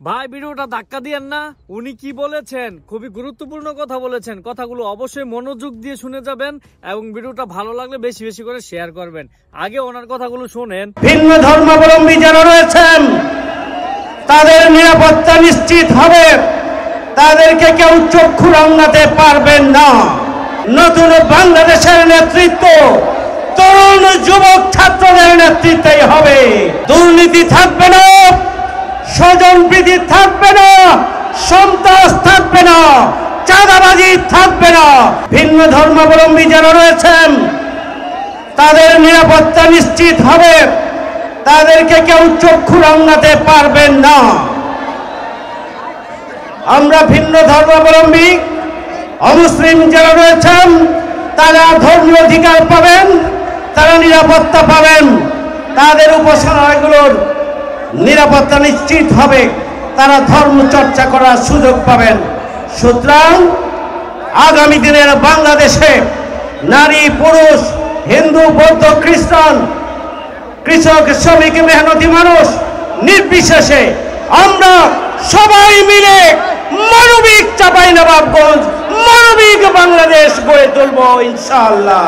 ভাই ভিডিওটা ধাক্কা দিয়েন না, উনি কি বলেছেন খুবই গুরুত্বপূর্ণ কথা বলেছেন। কথাগুলো অবশ্যই মনোযোগ দিয়ে শুনে যাবেন এবং ভিডিওটা ভালো লাগলে বেশি বেশি করে শেয়ার করবেন। আগে ওনার কথাগুলো শুনেন। ভিন্ন ধর্মাবলম্বী যারা রয়েছেন তাদের নিরাপত্তা নিশ্চিত হবে, তাদেরকে কেউ চক্ষু রাঙাতে পারবেন না। নতুন বাংলাদেশের নেতৃত্ব তরুণ যুবক ছাত্রদের নেতৃত্বেই হবে। দুর্নীতি থাকবে না, স্বজনপ্রীতি থাকবে না, সন্ত্রাস থাকবে না, চাঁদাবাজি থাকবে না। ভিন্ন ধর্মাবলম্বী যারা রয়েছেন তাদের নিরাপত্তা নিশ্চিত হবে, তাদেরকে কেউ চক্ষু রাঙাতে পারবেন না। আমরা ভিন্ন ধর্মাবলম্বী অমুসলিম যারা রয়েছেন তারা ধর্মীয় অধিকার পাবেন, তারা নিরাপত্তা পাবেন, তাদের উপাসনালয়গুলোর নিরাপত্তা নিশ্চিত হবে, তারা ধর্ম চর্চা করার সুযোগ পাবেন। সুতরাং আগামী দিনের বাংলাদেশে নারী পুরুষ, হিন্দু বৌদ্ধ খ্রিস্টান, কৃষক শ্রমিক মেহনতি মানুষ নির্বিশেষে আমরা সবাই মিলে মানবিক চাঁপাইনবাবগঞ্জ, মানবিক বাংলাদেশ গড়ে তুলব ইনশাআল্লাহ।